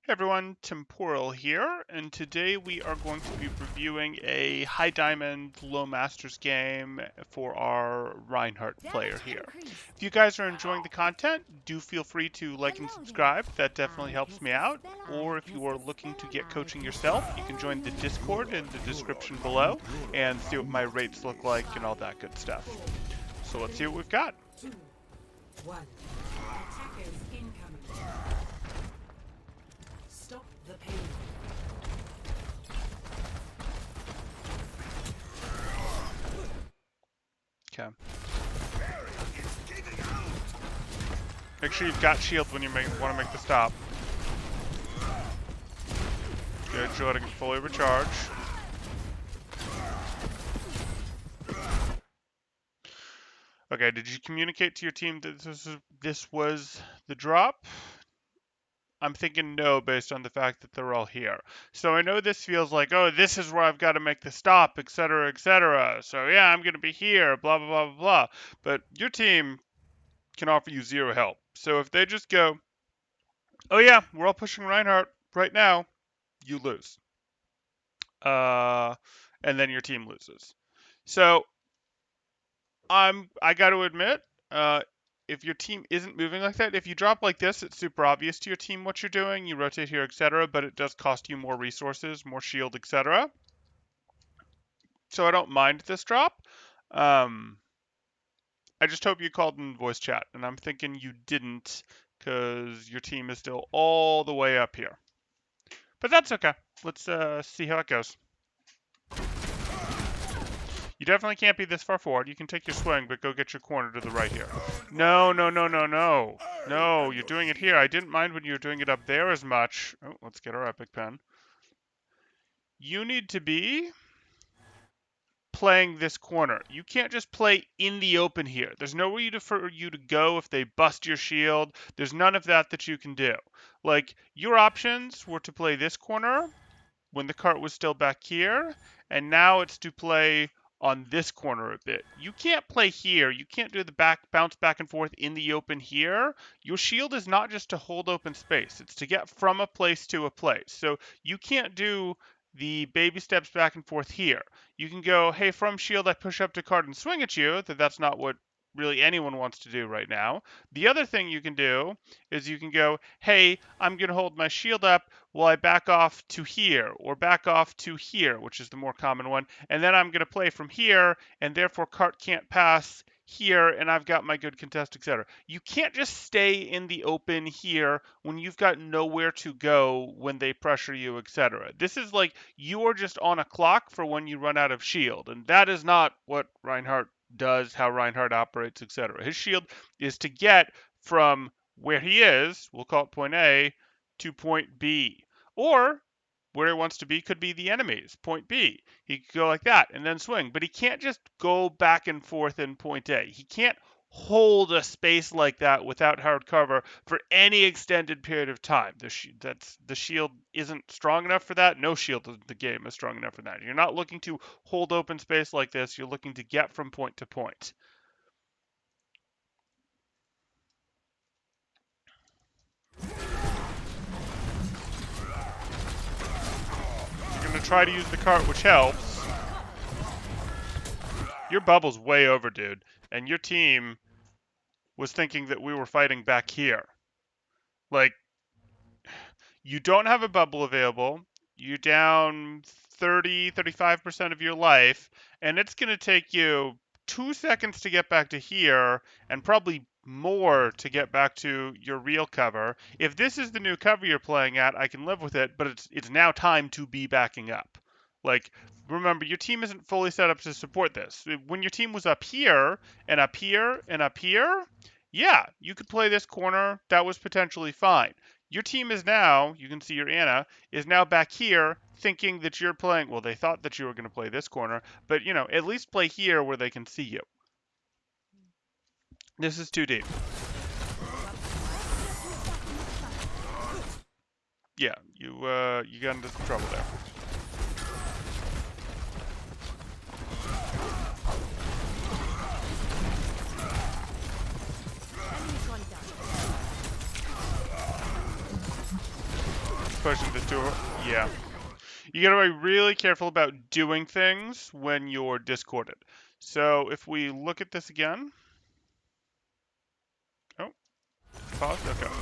Hey everyone, Temporal here, and today we are going to be reviewing a high diamond, low masters game for our Reinhardt player here. If you guys are enjoying the content, do feel free to like and subscribe. That definitely helps me out. Or if you are looking to get coaching yourself, you can join the Discord in the description below and see what my rates look like and all that good stuff. So let's see what we've got. 2, 1. Attackers incoming. Stop the pain. Okay. Make sure you've got shield when you want to make the stop. Good, you're letting it fully recharge. Okay, did you communicate to your team that this was the drop? I'm thinking no, based on the fact that they're all here. So I know this feels like, oh, this is where I've got to make the stop, etc., etc. So yeah, I'm going to be here, blah, blah, blah, blah, blah. But your team can offer you zero help. So if they just go, oh yeah, we're all pushing Reinhardt right now, you lose. And then your team loses. So I got to admit, if your team isn't moving like that, if you drop like this, it's super obvious to your team what you're doing. You rotate here, etc., but it does cost you more resources, more shield, etc. So I don't mind this drop. I just hope you called in voice chat, and I'm thinking you didn't, because your team is still all the way up here. But that's okay. Let's see how it goes. You definitely can't be this far forward. You can take your swing, but go get your corner to the right here. No, no, no, no, no. No, you're doing it here. I didn't mind when you were doing it up there as much. Oh, let's get our epic pen. You need to be playing this corner. You can't just play in the open here. There's nowhere for you to go if they bust your shield. There's none of that you can do. Like, your options were to play this corner when the cart was still back here, and now it's to play on this corner a bit. You can't play here. You can't do the bounce back and forth in the open here. Your shield is not just to hold open space. It's to get from a place to a place. So you can't do the baby steps back and forth here. You can go, hey, from shield I push up to cart and swing at you. That's not what really anyone wants to do right now. The other thing you can do is you can go, hey, I'm going to hold my shield up while I back off to here, or back off to here, which is the more common one, and then I'm going to play from here, and therefore cart can't pass here, and I've got my good contest, etc. You can't just stay in the open here when you've got nowhere to go when they pressure you, etc. This is like you are just on a clock for when you run out of shield, and that is not what Reinhardt does, how Reinhardt operates, etc. His shield is to get from where he is, we'll call it point A, to point B. Or where he wants to be could be the enemies, point B. He could go like that and then swing, but he can't just go back and forth in point A. He can't hold a space like that without hard cover for any extended period of time. The shield isn't strong enough for that. No shield in the game is strong enough for that. You're not looking to hold open space like this. You're looking to get from point to point. You're going to try to use the cart, which helps. Your bubble's way over, dude. And your team was thinking that we were fighting back here. Like, you don't have a bubble available. You're down 35% of your life, and it's going to take you 2 seconds to get back to here, and probably more to get back to your real cover. If this is the new cover you're playing at, I can live with it, but it's now time to be backing up. Like, remember, your team isn't fully set up to support this. When your team was up here, and up here, and up here, yeah, you could play this corner. That was potentially fine. Your team is now, you can see your Anna, is now back here thinking that you're playing, well, they thought that you were going to play this corner, but, you know, at least play here where they can see you. This is too deep. Yeah, you got into some trouble there. pushing this to her. Yeah. You gotta be really careful about doing things when you're discorded. So if we look at this again. Oh, pause. Okay.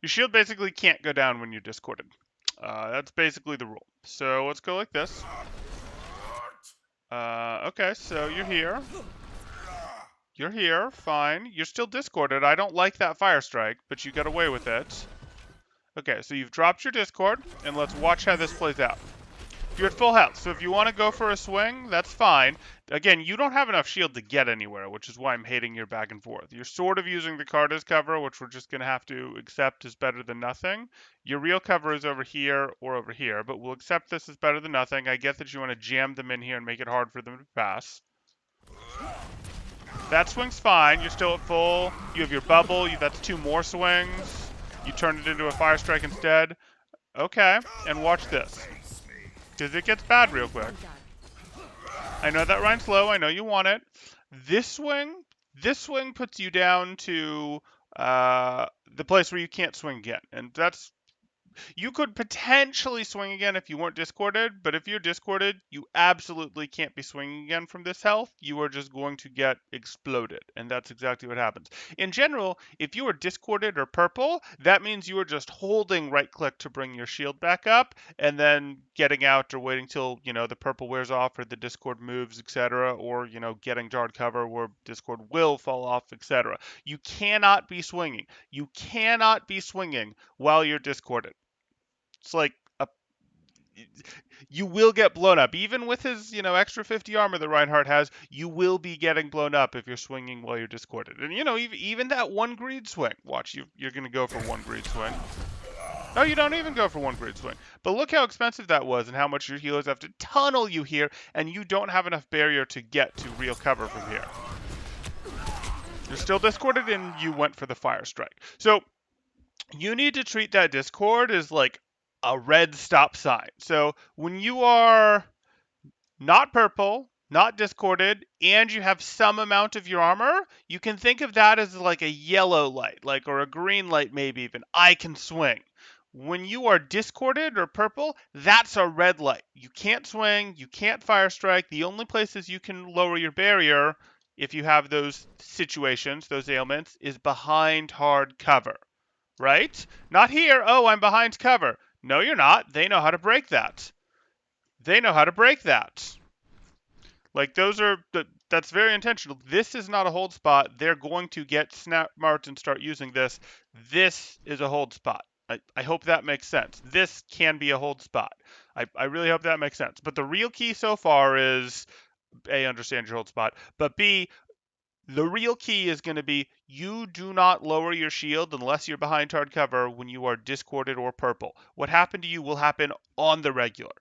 Your shield basically can't go down when you're discorded. That's basically the rule. So let's go like this. Okay, so you're here. You're here, fine. You're still discorded. I don't like that fire strike, but you got away with it. Okay, so you've dropped your discord, and let's watch how this plays out. You're at full health, so if you want to go for a swing, that's fine. Again, you don't have enough shield to get anywhere, which is why I'm hating your back and forth. You're sort of using the card as cover, which we're just going to have to accept is better than nothing. Your real cover is over here or over here, but we'll accept this as better than nothing. I get that you want to jam them in here and make it hard for them to pass. That swing's fine. You're still at full. You have your bubble. That's 2 more swings. You turn it into a fire strike instead. Okay, and watch this. Because it gets bad real quick. I know that Ryan's low. I know you want it. This swing puts you down to the place where you can't swing again. And that's you could potentially swing again if you weren't discorded, but if you're discorded, you absolutely can't be swinging again from this health. You are just going to get exploded, and that's exactly what happens. In general, if you are discorded or purple, that means you are just holding right-click to bring your shield back up, and then getting out or waiting till, the purple wears off or the discord moves, etc., or, getting jarred cover where discord will fall off, etc. You cannot be swinging. You cannot be swinging while you're discorded. It's like you will get blown up. Even with his, extra 50 armor that Reinhardt has, you will be getting blown up if you're swinging while you're discorded. And, even that 1 greed swing. Watch, you're going to go for 1 greed swing. No, you don't even go for 1 greed swing. But look how expensive that was and how much your healers have to tunnel you here, and you don't have enough barrier to get to real cover from here. You're still discorded, and you went for the fire strike. So you need to treat that discord as like a red stop sign. So when you are not purple, not discorded, and you have some amount of your armor, you can think of that as like a yellow light, or a green light maybe even. I can swing. When you are discorded or purple, that's a red light. You can't swing, you can't fire strike. The only places you can lower your barrier if you have those situations, those ailments, is behind hard cover. Right? Not here. Oh, I'm behind cover. No, you're not. They know how to break that. They know how to break that. Like that's very intentional. This is not a hold spot. They're going to get smart and start using this. This is a hold spot. I hope that makes sense. This can be a hold spot. I really hope that makes sense. But the real key so far is A, understand your hold spot, but B, the real key is going to be you do not lower your shield unless you're behind hard cover when you are discorded or purple. What happened to you will happen on the regular.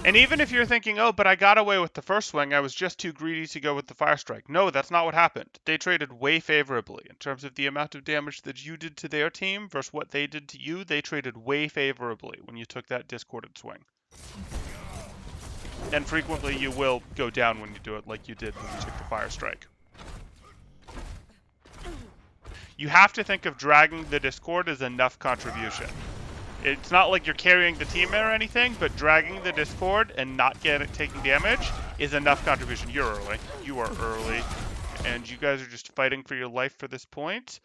And even if you're thinking, oh, but I got away with the first swing, I was just too greedy to go with the fire strike. No, that's not what happened. They traded way favorably in terms of the amount of damage that you did to their team versus what they did to you. They traded way favorably when you took that discorded swing. And frequently you will go down when you do it like you did when you took the fire strike. You have to think of dragging the discord as enough contribution. It's not like you're carrying the team or anything, but dragging the discord and not taking damage is enough contribution. You're early. You are early. And you guys are just fighting for your life for this point.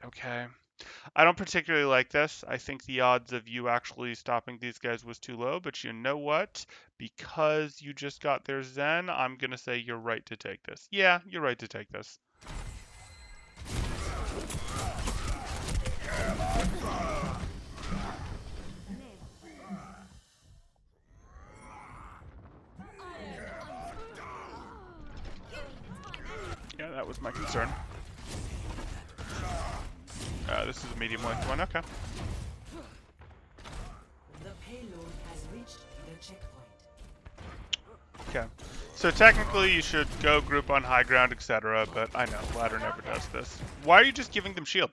Okay. I don't particularly like this. I think the odds of you actually stopping these guys was too low, but you know what? Because you just got their Zen, I'm going to say you're right to take this. Yeah, you're right to take this. Yeah, that was my concern. This is a medium length one. Okay. The payload has reached the checkpoint. Okay. So technically you should go group on high ground, etc., but I know, ladder never does this. Why are you just giving them shield?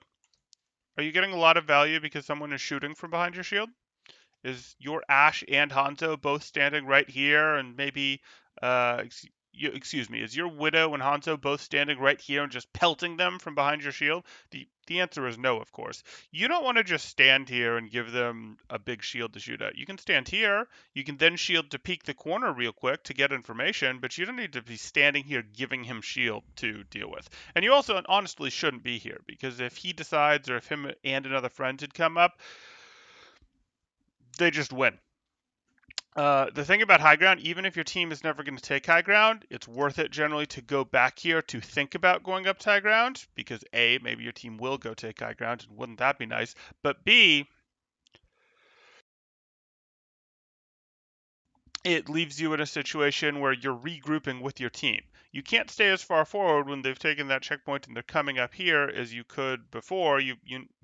Are you getting a lot of value because someone is shooting from behind your shield? Is your Ashe and Hanzo both standing right here and maybe, excuse me, is your Widow and Hanzo both standing right here and just pelting them from behind your shield? The answer is no, of course. You don't want to just stand here and give them a big shield to shoot at. You can stand here. You can then shield to peek the corner real quick to get information, but you don't need to be standing here giving him shield to deal with. And you also honestly shouldn't be here, because if he decides, or if him and another friend had come up, they just win. The thing about high ground, even if your team is never going to take high ground, it's worth it generally to go back here to think about going up to high ground, because A, maybe your team will go take high ground, and wouldn't that be nice? But B, it leaves you in a situation where you're regrouping with your team. You can't stay as far forward when they've taken that checkpoint and they're coming up here as you could before. You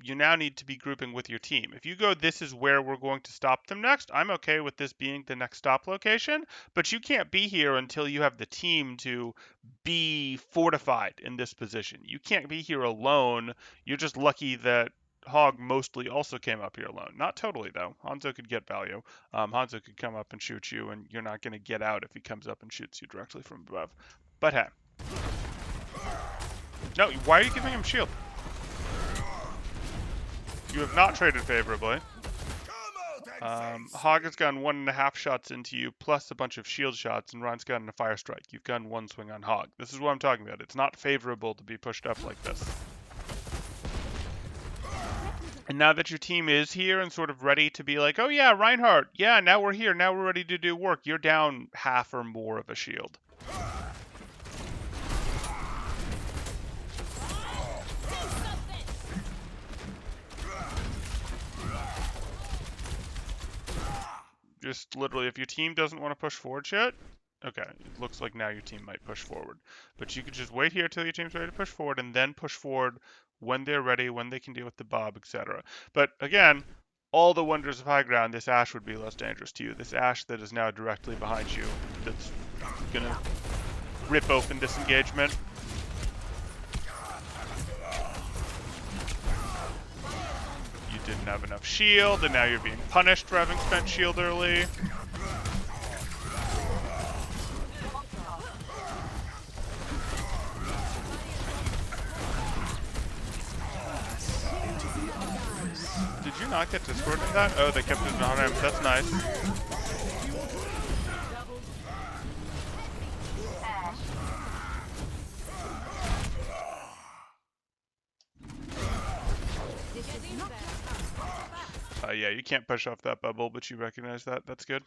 now need to be grouping with your team. If you go, this is where we're going to stop them next, I'm okay with this being the next stop location, but you can't be here until you have the team to be fortified in this position. You can't be here alone. You're just lucky that Hog mostly also came up here alone. Not totally, though. Hanzo could get value. Hanzo could come up and shoot you, and you're not going to get out if he comes up and shoots you directly from above. But hey. No, why are you giving him shield? You have not traded favorably. Hog has gotten 1.5 shots into you, plus a bunch of shield shots, and Ron's gotten a fire strike. You've gotten one swing on Hog. This is what I'm talking about. It's not favorable to be pushed up like this. And now that your team is here and sort of ready to be like, oh yeah, Reinhardt, yeah, now we're here, now we're ready to do work, you're down half or more of a shield. Just literally, if your team doesn't want to push forward yet, okay, it looks like now your team might push forward. But you could just wait here till your team's ready to push forward, and then push forward when they're ready, when they can deal with the Bob, etc. But again, all the wonders of high ground, this Ashe would be less dangerous to you. This Ashe that is now directly behind you, that's gonna rip open this engagement. You didn't have enough shield, and now you're being punished for having spent shield early. Did you not get Discord in that? Oh, they kept it on him. That's nice. Yeah, you can't push off that bubble, but you recognize that. That's good.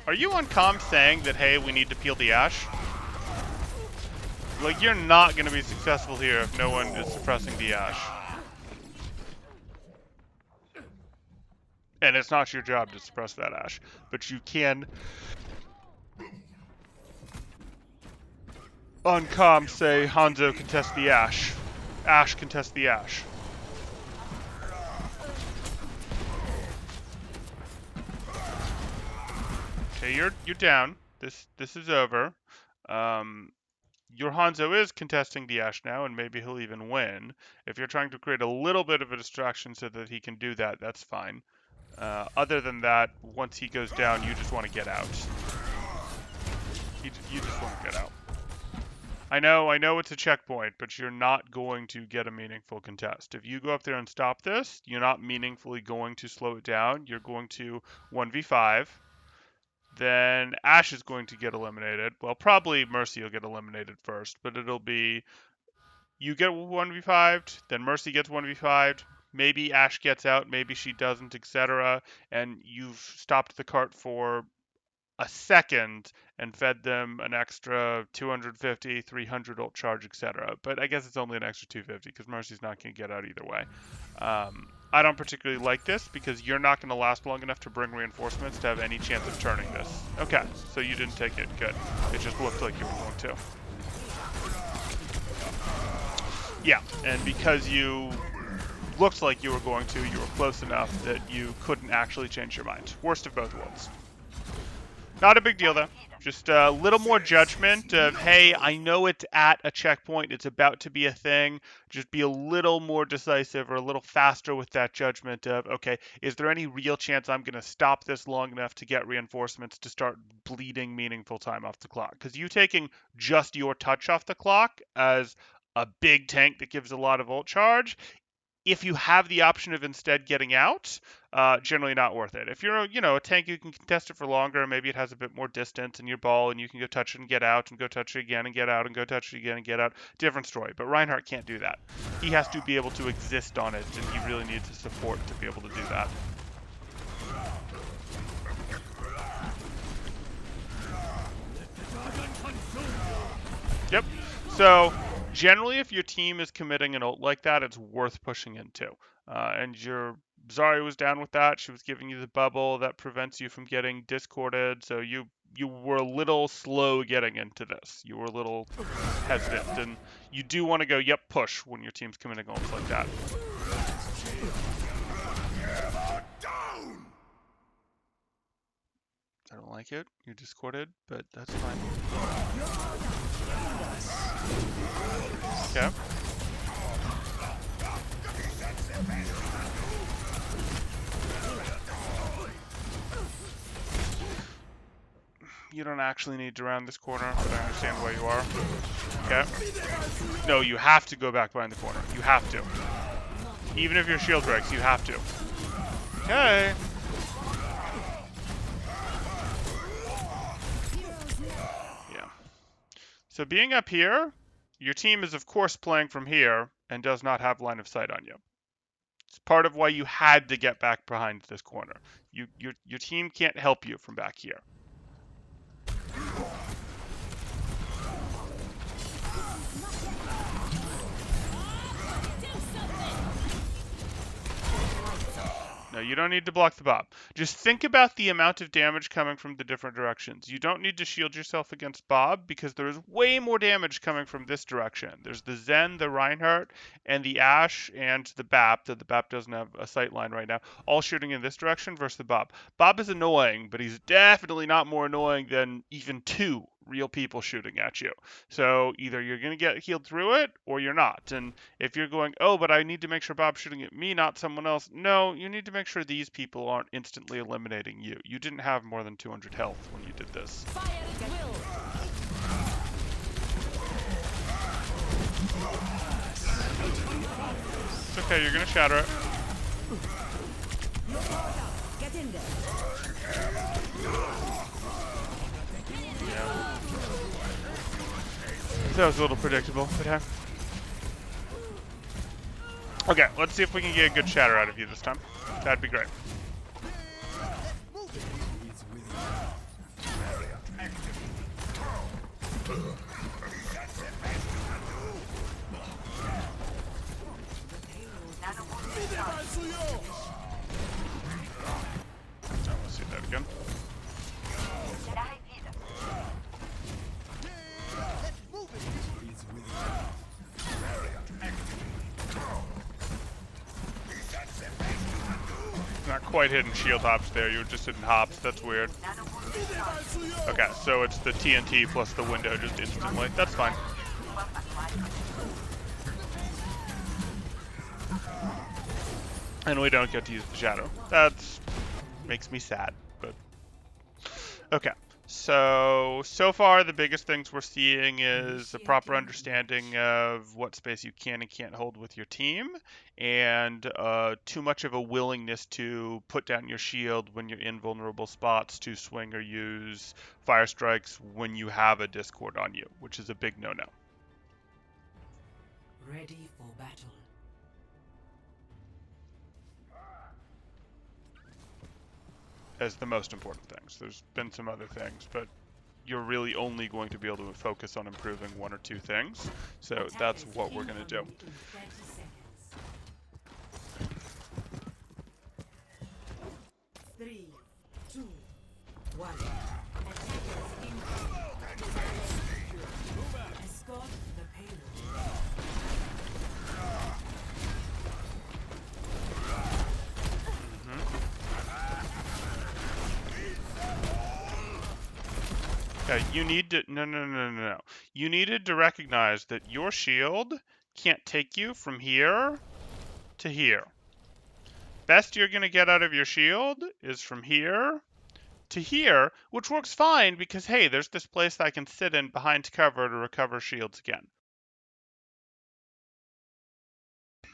Are you on comm saying that, hey, we need to peel the Ashe? Like, you're not going to be successful here if no one is suppressing the Ashe. And it's not your job to suppress that Ashe, but you can on comm say Hanzo contest the Ashe. Ashe contest the Ashe. Okay, you're down. This is over. Your Hanzo is contesting the Ashe now, and maybe he'll even win. If you're trying to create a little bit of a distraction so that he can do that, that's fine. Other than that, once he goes down, you just want to get out. You just want to get out. I know it's a checkpoint, but you're not going to get a meaningful contest. If you go up there and stop this, you're not meaningfully going to slow it down. You're going to 1v5. Then Ashe is going to get eliminated. Well, probably Mercy will get eliminated first, but it'll be you get 1v5'd, then Mercy gets 1v5'd, maybe Ashe gets out, maybe she doesn't, etc. And you've stopped the cart for a second and fed them an extra 250, 300 ult charge, etc. But I guess it's only an extra 250 because Mercy's not going to get out either way. I don't particularly like this because you're not going to last long enough to bring reinforcements to have any chance of turning this. Okay, so you didn't take it. Good. It just looked like you were going to. Yeah, and because you looked like you were going to, you were close enough that you couldn't actually change your mind. Worst of both worlds. Not a big deal, though. Just a little more judgment of, hey, I know it's at a checkpoint, it's about to be a thing. Just be a little more decisive or a little faster with that judgment of, okay, is there any real chance I'm going to stop this long enough to get reinforcements to start bleeding meaningful time off the clock? Because you taking just your touch off the clock as a big tank that gives a lot of ult charge, if you have the option of instead getting out, generally not worth it. If you're, a tank, you can contest it for longer. Maybe it has a bit more distance in your ball, and you can go touch it and get out, and go touch it again and get out, and go touch it again and get out. Different story. But Reinhardt can't do that. He has to be able to exist on it, and he really needs the support to be able to do that. Yep. So generally, if your team is committing an ult like that, it's worth pushing into. And your Zarya was down with that. She was giving you the bubble that prevents you from getting discorded. So you were a little slow getting into this. You were a little hesitant, and you do want to go, yep, push when your team's committing ults like that. I don't like it. You're discorded, but that's fine. Okay. You don't actually need to round this corner, but I understand why you are. Okay. No, you have to go back behind the corner. You have to. Even if your shield breaks, you have to. Okay. Yeah. So being up here, your team is of course playing from here and does not have line of sight on you. It's part of why you had to get back behind this corner. Your team can't help you from back here. No, you don't need to block the Bob. Just think about the amount of damage coming from the different directions. You don't need to shield yourself against Bob because there is way more damage coming from this direction. There's the Zen, the Reinhardt, and the Ashe, and the BAP, that the BAP doesn't have a sight line right now, all shooting in this direction versus the Bob. Bob is annoying, but he's definitely not more annoying than even two real people shooting at you. So either you're going to get healed through it or you're not. And if you're going, oh, but I need to make sure Bob's shooting at me, not someone else. No, you need to make sure these people aren't instantly eliminating you. You didn't have more than 200 health when you did this. It's okay, you're going to shatter it. Get in there. Yeah. That was a little predictable, but yeah. Okay, let's see if we can get a good shatter out of you this time. That'd be great. Let's see that again. Not quite hitting shield hops there, you were just hitting hops, that's weird. Okay, so it's the TNT plus the window just instantly, that's fine. And we don't get to use the shadow. That makes me sad, but okay. So far the biggest things we're seeing is a proper understanding of what space you can and can't hold with your team, and too much of a willingness to put down your shield when you're in vulnerable spots, to swing or use fire strikes when you have a Discord on you, which is a big no-no. Ready for battle. As the most important things. There's been some other things, but you're really only going to be able to focus on improving one or two things. So that's what we're going to do. 3, 2, 1. Escort the payload. Yeah, you need to, no. You needed to recognize that your shield can't take you from here to here. Best you're going to get out of your shield is from here to here, which works fine because, hey, there's this place that I can sit in behind cover to recover shields again.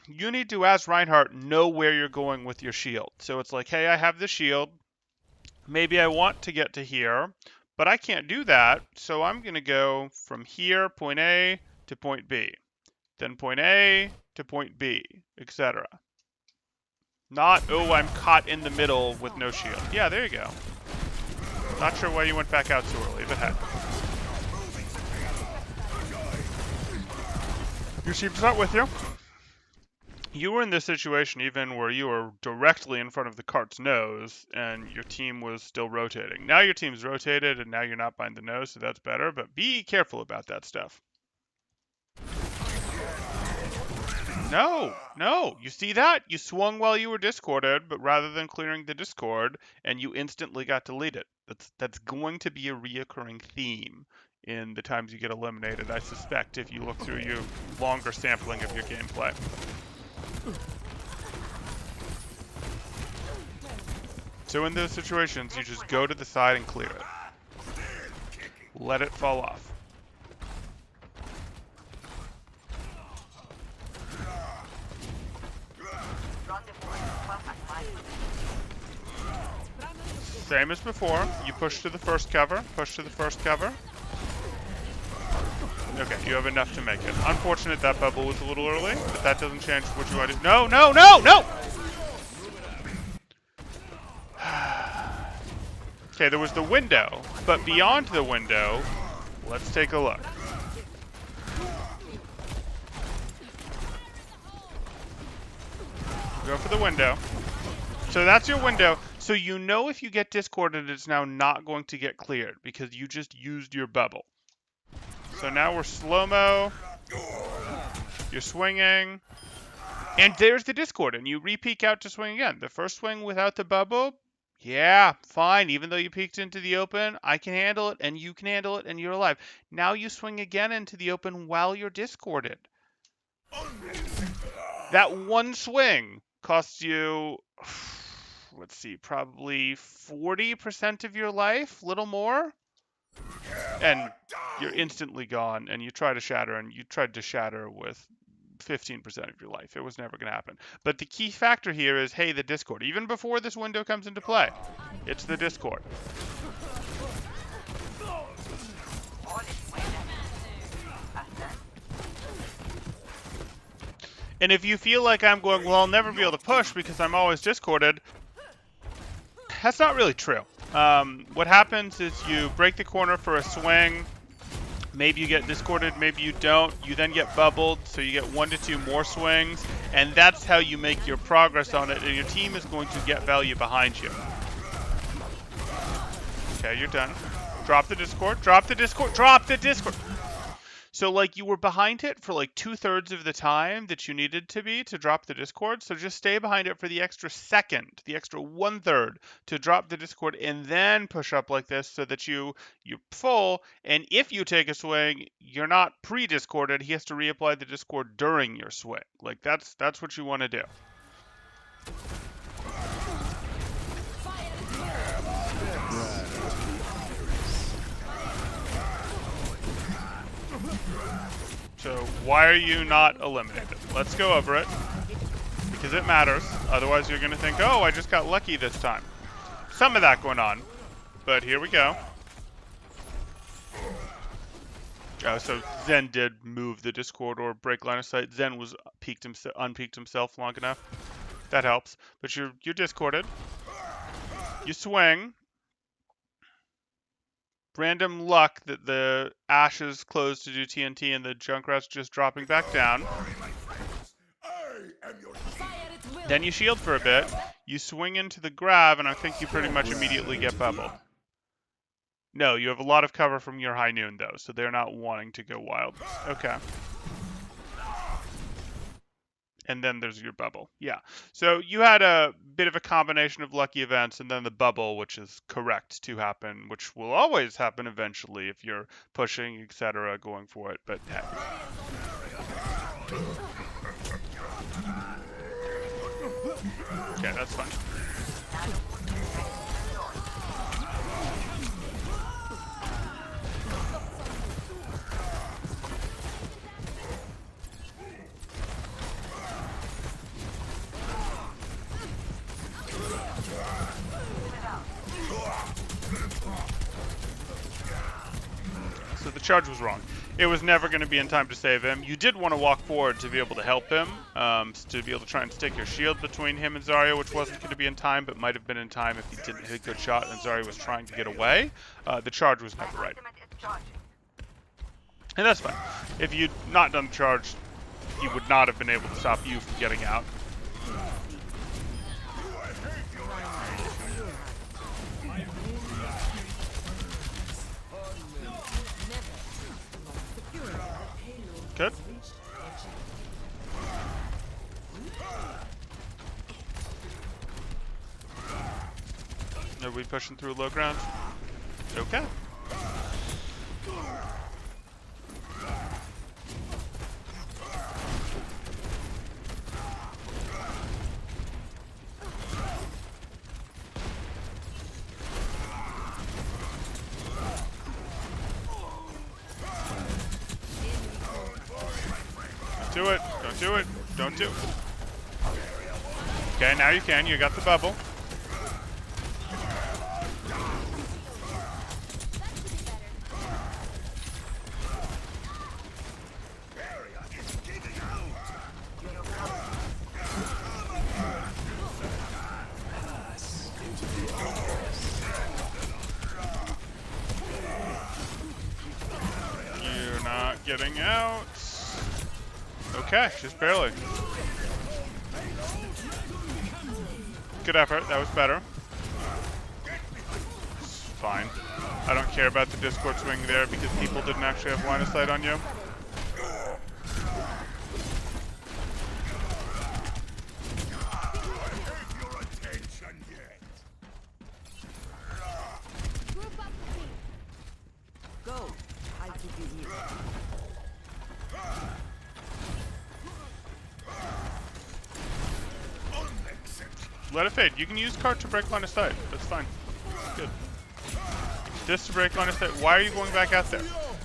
You need to, as Reinhardt, know where you're going with your shield. So it's like, hey, I have the shield. Maybe I want to get to here, but I can't do that. So I'm going to go from here, point A, to point B. Then point A to point B, etc. Not, oh, I'm caught in the middle with no shield. Yeah, there you go. Not sure why you went back out so early, but heck. Your team's not with you. You were in this situation even where you were directly in front of the cart's nose and your team was still rotating. Now your team's rotated and now you're not behind the nose, so that's better, but be careful about that stuff. No, you see that? You swung while you were discorded, but rather than clearing the discord, and you instantly got deleted. That's going to be a reoccurring theme in the times you get eliminated, I suspect, if you look through your longer sampling of your gameplay. So in those situations, you just go to the side and clear it. Let it fall off. Same as before. You push to the first cover. Push to the first cover. Okay, you have enough to make it. Unfortunate that bubble was a little early, but that doesn't change what you want to do. No! Okay, there was the window, but beyond the window, let's take a look. Go for the window. So that's your window. So you know if you get discorded, it's now not going to get cleared because you just used your bubble. So now we're slow-mo. You're swinging. And there's the discord, and you re-peek out to swing again. The first swing without the bubble, yeah, fine. Even though you peeked into the open, I can handle it, and you can handle it, and you're alive. Now you swing again into the open while you're discorded. That one swing costs you, let's see, probably 40% of your life, little more. And you're instantly gone, and you try to shatter, and you tried to shatter with 15% of your life. It was never going to happen. But the key factor here is, hey, the discord. Even before this window comes into play, it's the discord. And if you feel like I'm going, well, I'll never be able to push because I'm always discorded, that's not really true. What happens is you break the corner for a swing. Maybe you get discorded, maybe you don't. You then get bubbled, so you get 1 to 2 more swings, and that's how you make your progress on it, and your team is going to get value behind you. Okay, you're done. Drop the discord, drop the discord, drop the discord! So, like, you were behind it for, like, 2/3 of the time that you needed to be to drop the discord, so just stay behind it for the extra second, the extra 1/3 to drop the discord, and then push up like this so that you're full, and if you take a swing, you're not pre-discorded. He has to reapply the discord during your swing. Like, that's what you want to do. So why are you not eliminated? Let's go over it, because it matters. Otherwise you're going to think, oh, I just got lucky this time. Some of that going on, but here we go. Oh, so Zen did move the discord or break line of sight. Zen was unpeaked himself long enough. That helps. But you're discorded. You swing. Random luck that the ashes closed to do TNT and the Junkrat's just dropping back down. Then you shield for a bit. You swing into the grab, and I think you pretty much immediately get bubbled. No, you have a lot of cover from your high noon, though, so they're not wanting to go wild. Okay. And then there's your bubble. Yeah. So you had a bit of a combination of lucky events and then the bubble, which is correct to happen, which will always happen eventually if you're pushing, etc., going for it. But hey. Okay, that's fine. So the charge was wrong. It was never going to be in time to save him. You did want to walk forward to be able to help him, to be able to try and stick your shield between him and Zarya, which wasn't going to be in time, but might have been in time if he didn't hit a good shot and Zarya was trying to get away. The charge was never right. And that's fine. If you'd not done the charge, he would not have been able to stop you from getting out. Good. Are we pushing through low ground? Okay. Do it. Don't do it. Don't do it. Okay, now you can. You got the bubble. You're not getting out. Okay, just barely. Good effort, that was better. It's fine. I don't care about the Discord swing there because people didn't actually have line of sight on you. Go. I'll keep you here. Let it fade. You can use cart to break line of sight. That's fine. Good. This to break line of sight. Why are you going back out there?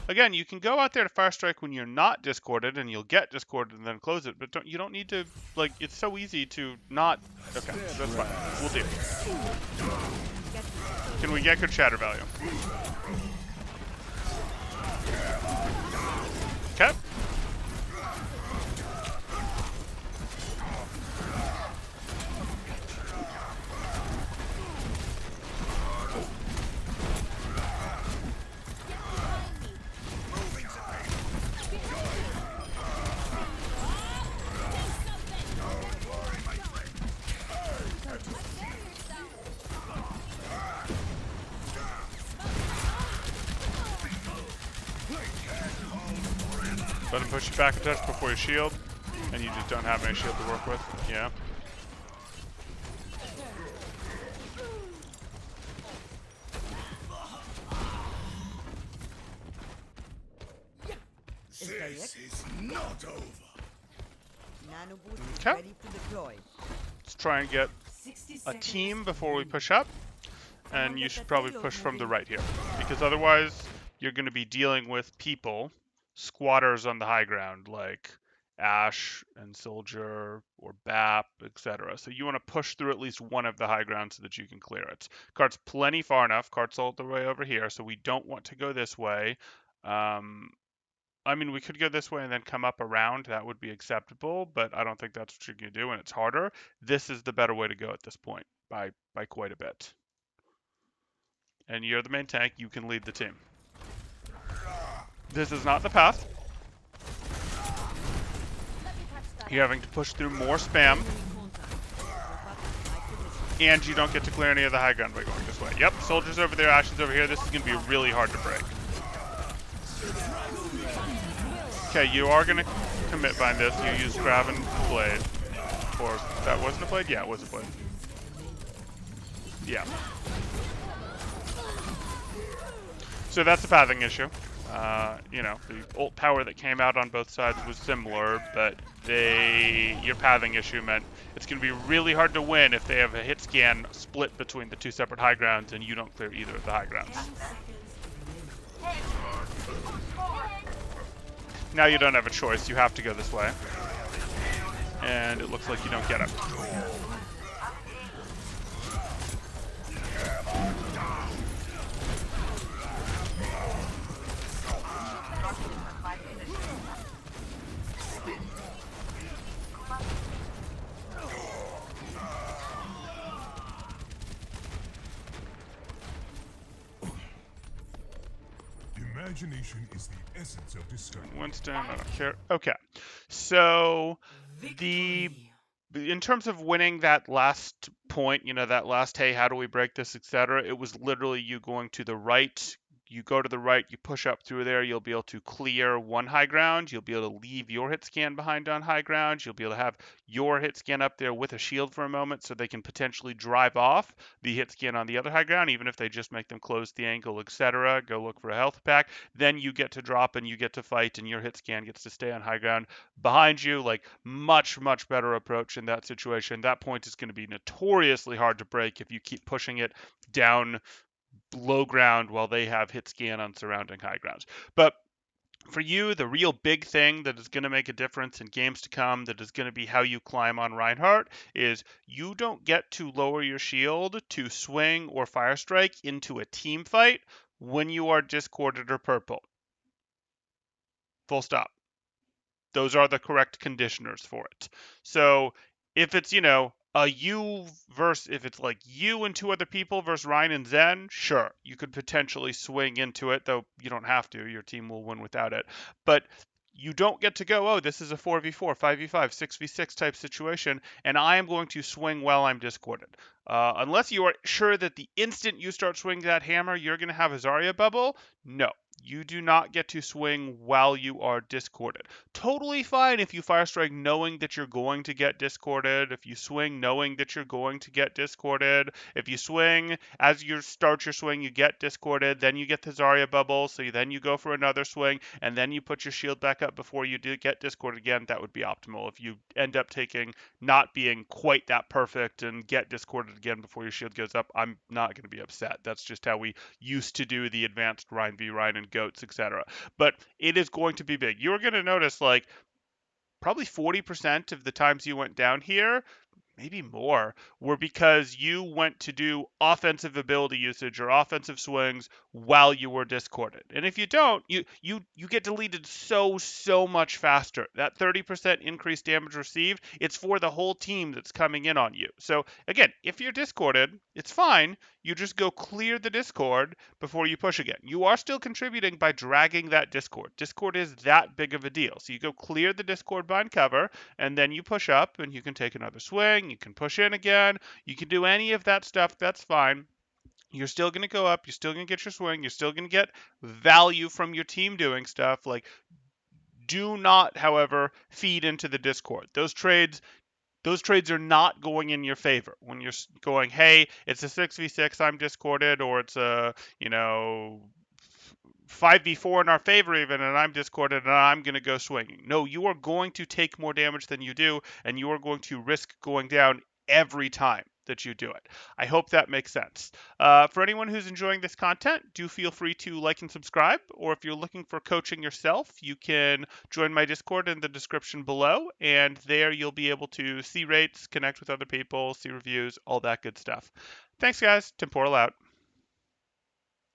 Again, you can go out there to fire strike when you're not discorded, and you'll get discorded and then close it. But you don't need to, like, it's so easy to not. Okay, that's fine. We'll deal. Can we get good shatter value? Okay. Let him push you back a touch before you shield, and you just don't have any shield to work with. Yeah. This is not over. Nano boost is Okay. ready to deploy. Let's try and get 60 a seconds team before we push up, and you should probably push from the right here, because otherwise you're going to be dealing with people, squatters on the high ground, like Ash and Soldier or Bap, etc. So you want to push through at least one of the high ground so that you can clear it. Cart's plenty far enough. Cart's all the way over here, so we don't want to go this way. I mean, we could go this way and then come up around. That would be acceptable, but I don't think that's what you're going to do, and it's harder. This is the better way to go at this point by quite a bit. And you're the main tank. You can lead the team. This is not the path. You're having to push through more spam, and you don't get to clear any of the high ground by going this way. Yep, Soldier's over there, Ashen's over here. This is going to be really hard to break. Okay, you are going to commit behind this. You use Graven Blade. Or that wasn't a blade? Yeah, it was a blade. Yeah. So that's a pathing issue. The ult power that came out on both sides was similar, but your pathing issue meant it's going to be really hard to win if they have a hit scan split between the two separate high grounds and you don't clear either of the high grounds. Now you don't have a choice. You have to go this way. And it looks like you don't get it. Imagination is the essence of discovery. Winston, I don't care. Okay. So in terms of winning that last point, that last, hey, how do we break this, etc., it was literally you going to the right. You go to the right, you push up through there, you'll be able to clear one high ground, you'll be able to leave your hit scan behind on high ground, you'll be able to have your hit scan up there with a shield for a moment so they can potentially drive off the hit scan on the other high ground, even if they just make them close the angle, etc., go look for a health pack. Then you get to drop and you get to fight and your hit scan gets to stay on high ground behind you. Like, much, much better approach in that situation. That point is going to be notoriously hard to break if you keep pushing it down low ground while they have hit scan on surrounding high grounds. But for you, the real big thing that is going to make a difference in games to come, that is going to be how you climb on Reinhardt, is you don't get to lower your shield to swing or fire strike into a team fight when you are discorded or purple. Full stop. Those are the correct conditioners for it. So if it's, if it's like you and two other people versus Ryan and Zen, sure, you could potentially swing into it, though you don't have to. Your team will win without it. But you don't get to go, oh, this is a 4v4, 5v5, 6v6 type situation, and I am going to swing while I'm discorded. Unless you are sure that the instant you start swinging that hammer, you're going to have a Zarya bubble, no. You do not get to swing while you are discorded. Totally fine if you fire strike knowing that you're going to get discorded, if you swing knowing that you're going to get discorded, if you swing as you start your swing, you get discorded, then you get the Zarya bubble, so then you go for another swing, and then you put your shield back up before you do get discorded again. That would be optimal. If you end up not being quite that perfect and get discorded again before your shield goes up, I'm not going to be upset. That's just how we used to do the advanced Rhine v Rhine and goats, etc. But it is going to be big. You're going to notice like probably 40% of the times you went down here, maybe more, were because you went to do offensive ability usage or offensive swings while you were discorded. And if you don't, you get deleted so much faster. That 30% increased damage received, it's for the whole team that's coming in on you. So again, if you're discorded, it's fine. You just go clear the discord before you push again. You are still contributing by dragging that discord. Discord is that big of a deal. So you go clear the discord bind cover, and then you push up and you can take another swing. You can push in again. You can do any of that stuff. That's fine. You're still going to go up. You're still going to get your swing. You're still going to get value from your team doing stuff. Like, do not, however, feed into the discord. Those trades are not going in your favor. When you're going, hey, it's a 6v6, I'm discorded, or it's a, 5v4 in our favor even, and I'm discorded, and I'm going to go swinging. No, you are going to take more damage than you do, and you are going to risk going down every time that you do it. I hope that makes sense. For anyone who's enjoying this content, do feel free to like and subscribe, or if you're looking for coaching yourself, you can join my Discord in the description below, and there you'll be able to see rates, connect with other people, see reviews, all that good stuff. Thanks, guys. Temporal out.